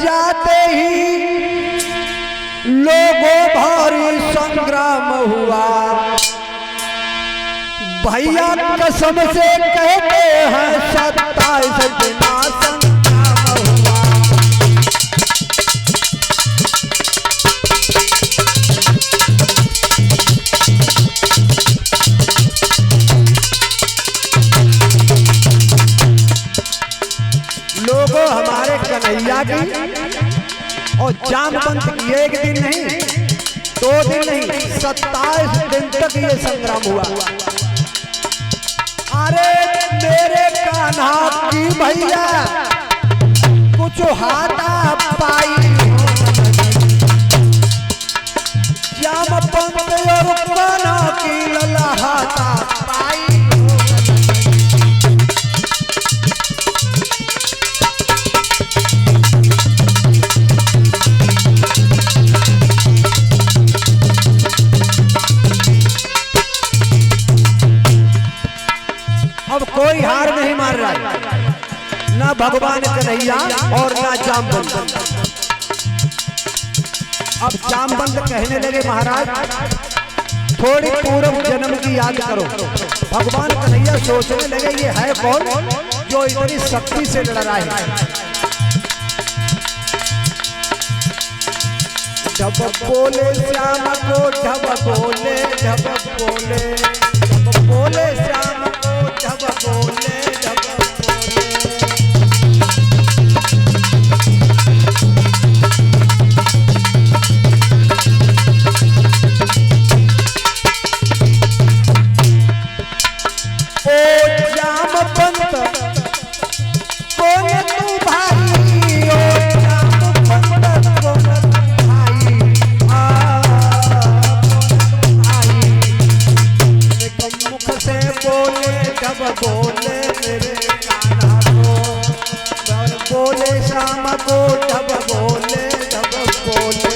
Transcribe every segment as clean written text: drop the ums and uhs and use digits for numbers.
जाते ही लोगों भारी संग्राम हुआ। भैया कसम से कहते हैं 27 दिना संग्राम हुआ। लोगों हमारे कन्हैया की और जामवंत की एक दिन नहीं 2 दिन नहीं 27 दिन तक ये संग्राम हुआ। अरे मेरे कान्हा की भैया कुछ हाथा पाई जामवंत और कान्हा की लला हाथा पाई। अब कोई हार नहीं मान रहा है, ना भगवान कन्हैया और ना जामवंत। अब जामवंत कहने लगे महाराज थोड़ी पूर्व जन्म की याद करो। भगवान कन्हैया सोचने लगे ये है कौन जो इतनी शक्ति से लड़ रहा है। ढब बोले श्याम को ढब बोले ढब बोले ढब बोले श्याम ढब बोले ढब बोले। ओ जामवंत कौन तू भाई, ओ जामवंत कौन भाई, मुख से बोले ढब बोले मेरे कान्हा को, बोले श्याम को ढब बोले ढब बोले।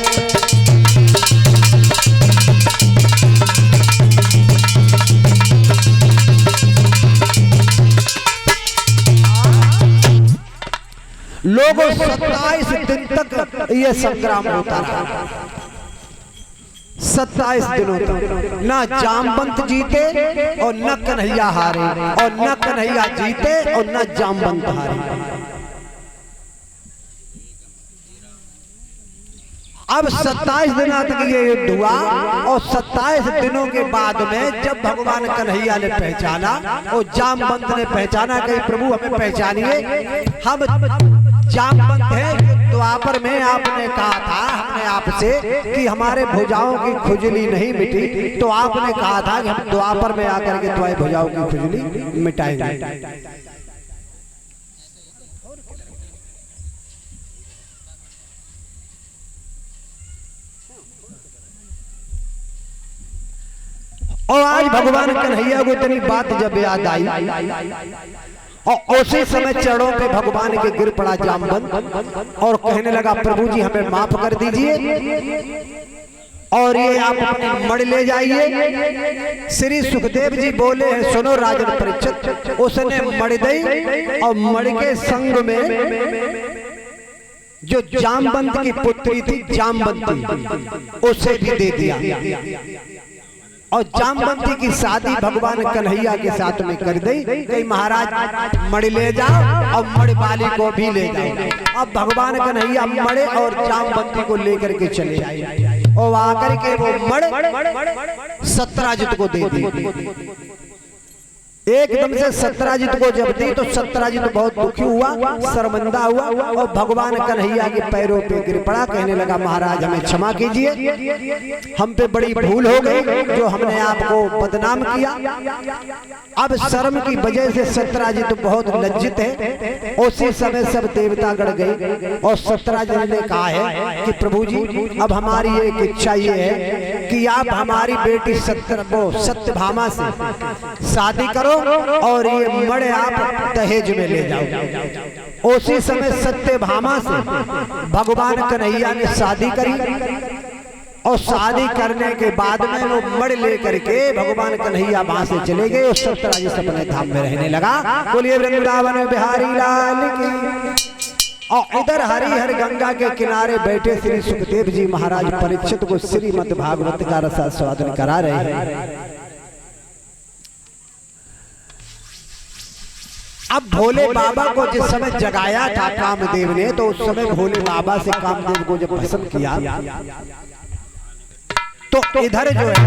लोगों 27 दिन तक ये संग्राम होता रहा। 27 दिनों तक ना जामवंत जीते और न कन्हैया हारे और न कन्हैया जीते और न जामवंत हारे। अब 27 दिनों तक ये युद्ध हुआ और 27 दिनों के बाद में जब भगवान कन्हैया ने पहचाना और जामवंत ने पहचाना कि प्रभु हमें पहचानिए, हम जामवंत है। द्वापर में आपने कहा था हमने आपसे कि हमारे भुजाओं की खुजली नहीं मिटी, तो आपने कहा था कि हम द्वापर में आकर के तुम्हारी भुजाओं की खुजली मिटाएंगे। और आज भगवान कन्हैया को इतनी बात जब याद आई और उसी समय चरणों पे भगवान के गिर पड़ा जामवंत और कहने लगा प्रभु जी हमें माफ कर दीजिए और ये आप अपनी मणि ले जाइए। श्री सुखदेव जी बोले हैं सुनो राजन परीक्षित, उसने मणि दी और मणि के संग में जो जामवंत की पुत्री थी जामवंती उसे भी दे दिया और जामवंती की शादी भगवान कन्हैया के साथ में कर दी कि महाराज मणि ले जाओ और मणि वाली को भी ले जाओ। अब भगवान कन्हैया मणि और जामवंती को लेकर के चले आए और आकर के वो मणि सत्राजित को दे दी। एकदम से सत्राजित को जब दी तो सत्राजित बहुत दुखी हुआ, शर्मिंदा हुआ और भगवान कन्हैया के पैरों पे गिर पड़ा, कहने लगा महाराज हमें क्षमा कीजिए, हम पे बड़ी भूल हो गई जो हमने आपको बदनाम किया। अब शर्म की वजह से सत्राजित बहुत लज्जित है। उसी समय सब देवता गढ़ गए और सत्राजित ने कहा है कि प्रभु जी अब हमारी एक इच्छा ये है कि आप हमारी बेटी सत्यभामा से शादी करो और ये मणि आप दहेज में ले जाओ। उसी समय सत्यभामा से भगवान कन्हैया ने शादी करी और शादी करने के बाद में वो मणि लेकर के भगवान कन्हैया वहां से चले गए और सत्यराजित अपने धाम में रहने लगा। बोलिए वृंदावन बिहारी लाल की। और इधर हरिहर गंगा के किनारे बैठे श्री सुखदेव जी महाराज परीक्षित को श्रीमद् भागवत का रसास्वादन करा रहे हैं। अब भोले बाबा को जिस समय जगाया था कामदेव ने, तो उस समय भोले बाबा से कामदेव को जब प्रसन्न किया, तो इधर जो है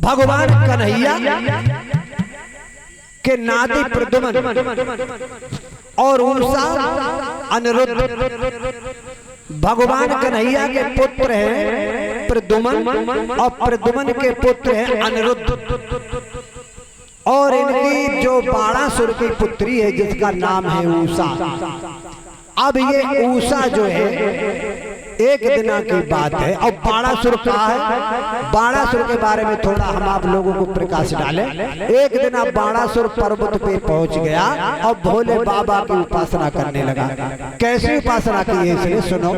भगवान कन्हैया के नाती प्रद्युम्न और उषा अनिरुद्ध, भगवान कन्हैया के पुत्र हैं प्रद्युम्न और प्रद्युम्न के पुत्र हैं अनिरुद्ध, और इनकी जो बाणासुर की पुत्री है जिसका नाम है उषा। अब ये उषा जो है एक दिन की बात है। और बाणासुर कहाँ है? बाणासुर के बारे में थोड़ा हम आप लोगों को प्रकाश डालें। एक दिन बाणासुर पर्वत पे पहुंच गया और भोले बाबा की उपासना करने लगा। कैसी उपासना की है इसलिए सुनो।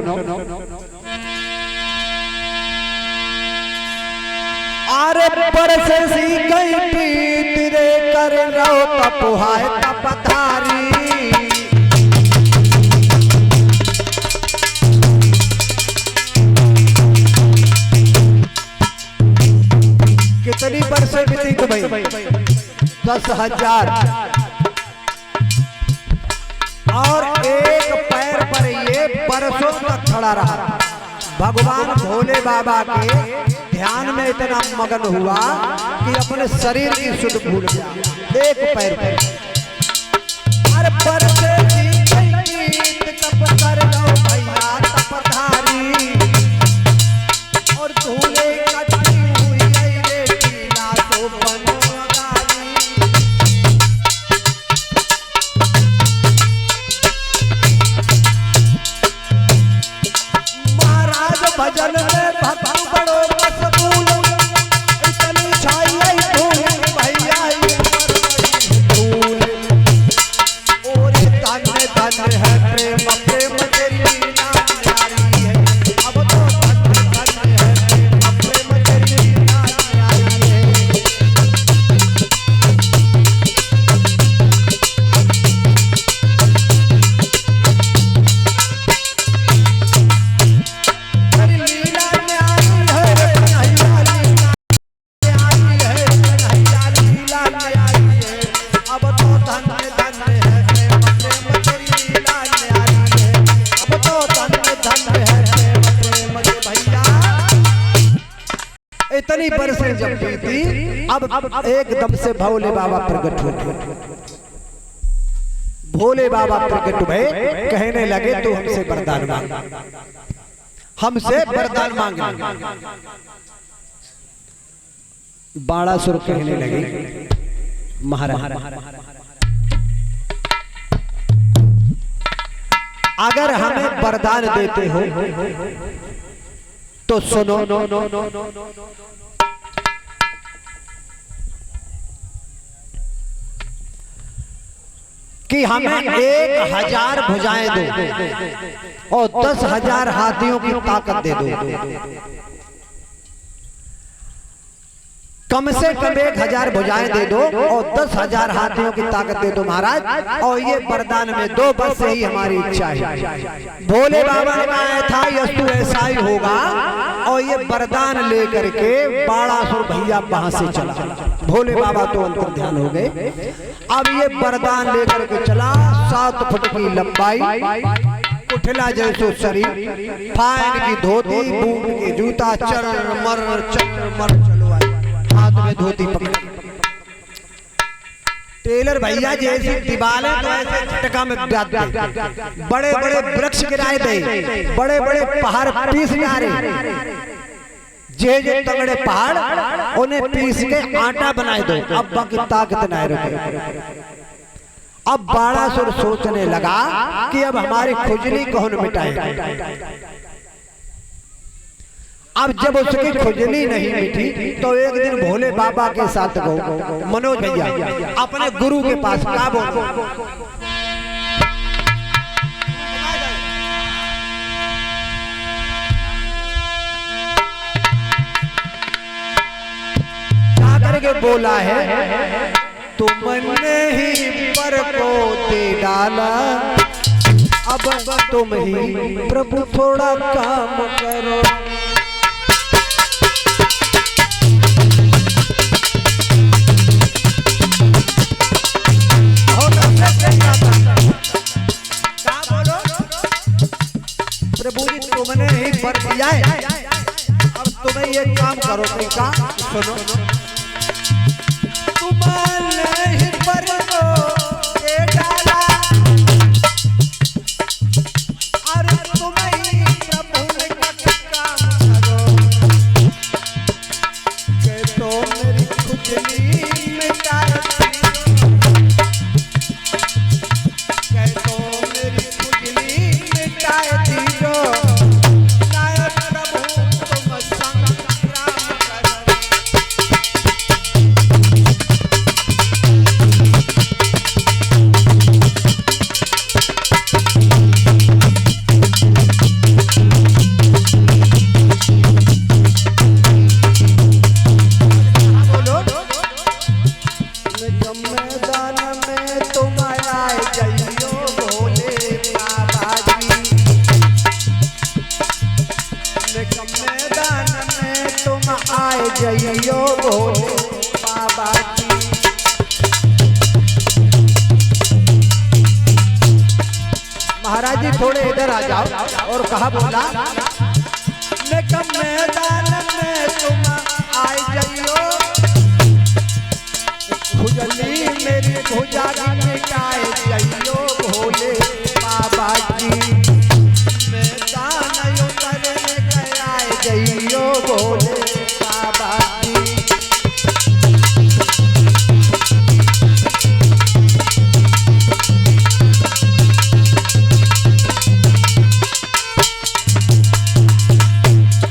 अरे परससी गई पीत रे कर रो तपोहाय तपधारी, कितनी बरसें बीती तो भाई 10,000, और एक पैर पर ये बरसों तक खड़ा रहा। भगवान भोले बाबा के ध्यान में इतना मगन हुआ कि अपने शरीर की सुध भूल गया। एक पैर पर अरे बरसे तप कर लो भैया तपधारी, और धूले भजन में भक्ति बड़ो मशगूल, इतनी छाई धूल भैया धूल, और धन्य धन्य है प्रेम प्रेम तेरी लीला न्यारी है। अब तो धन्य धन्य है प्रेम प्रेम तेरी लीला न्यारी है। इतनी बरसें जब बीती, अब एकदम से भोले बाबा प्रकट हो गए। भोले बाबा प्रकट हुए, कहने लगे तू हमसे वरदान मांग, हमसे वरदान मांग। बाणासुर कहने लगे महाराज अगर हमें वरदान देते हो तो सुनो, कि हमें 1,000 भुजाएं दो और 10,000 हाथियों की ताकत दे दो। कम से कम 1,000 भुजाएं दे दो और 10,000 हाथियों की ताकत दे दो महाराज, और ये वरदान में दो, बस यही हमारी इच्छा है। भोले बाबा ने कहा था यस्तु ऐसा ही होगा, और ये वरदान लेकर के बाणासुर भैया वहां से चला। भोले बाबा तो अंतर ध्यान हो गए। अब ये वरदान लेकर के चला, 7 फुट की लंबाई, उठला जैसो शरीर, फाइन की धोती, बूट के जूता, चरमर चलवाई, हाथ में धोती पकड़ी। टेलर भैया जैसी दीवारें तो ऐसे झटका में बड़े बड़े वृक्ष गिराए दे, बड़े बड़े पहाड़ पीस डाले, जे तगड़े पहाड़ उन्हें पीस के आटा बनाए दो। अब बाकी ताकत नहीं रुके। अब बाणासुर सोचने लगा कि अब हमारी खुजली कौन मिटाएगा। अब जब उसकी खुजली नहीं मिटी तो एक दिन भोले बाबा के साथ गो मनोज भैया अपने गुरु के पास का बोलो, क्या करके बोला है तुमने ही पर को दे डाला, अब तुम ही प्रभु थोड़ा काम करो। प्रभु जी तुमने ही पर दिया है, अब तुम्हें ये काम करो। क्या सुनो, तुमने ही पर को दे डाला, अरे तुम ही प्रभु ने काम करो। के तो मेरी खुजली मिटाए, के तो मेरी खुजली मिटाए दीजो। जइयो भोले बाबा जी। महाराज जी थोड़े इधर आ जाओ। और कहा बोला, मैदान में तुम आए जइयो, खुजली मेरी भुजा मिटाए जइयो भोले बाबा जी। मैदान उतरने गया जइयो भोले बाबा जी।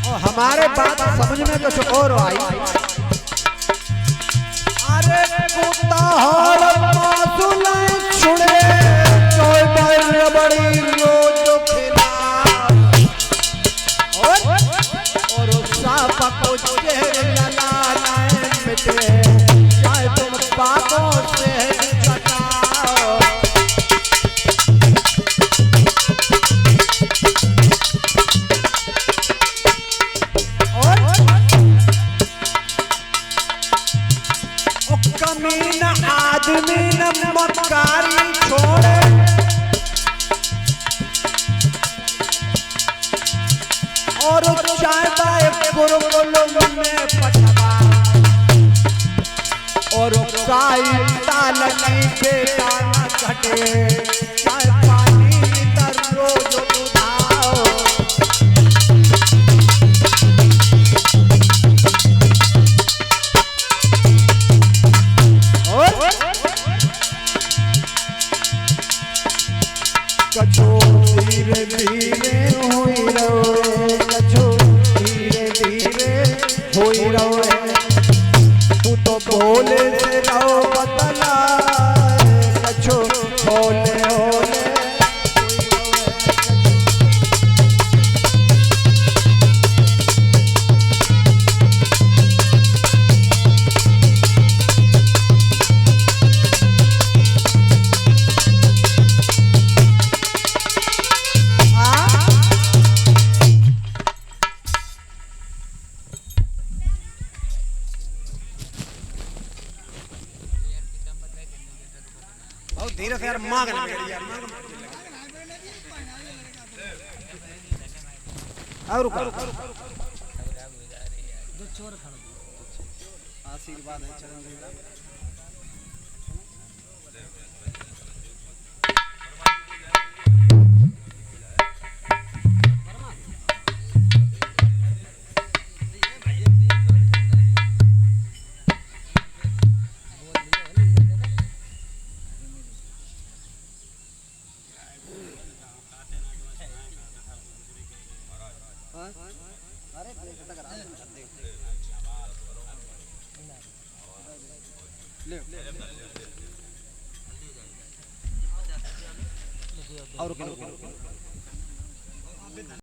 और हमारे बात समझ में कुछ और आई। अरे कुत्ता सुने छुड़े कोई बड़ी रोज खिला, और सांप को चेहरे लगाना मिटे, चाहे तुम पापों से बचाओ। कमीना आदमी न मक्कारी छोड़े, और चाहता गुरुकुल में पठवा, और साई की बेटा न घटे, चाहे पानी तर रोज उठाओ। कछो धीरे धीरे हुई रहे, कछो धीरे धीरे हुई रहे, तू तो भोले से रहो बतला, कछो भोले होले। धीरे से यार मांग ना यार, और आशीर्वाद है चरण। और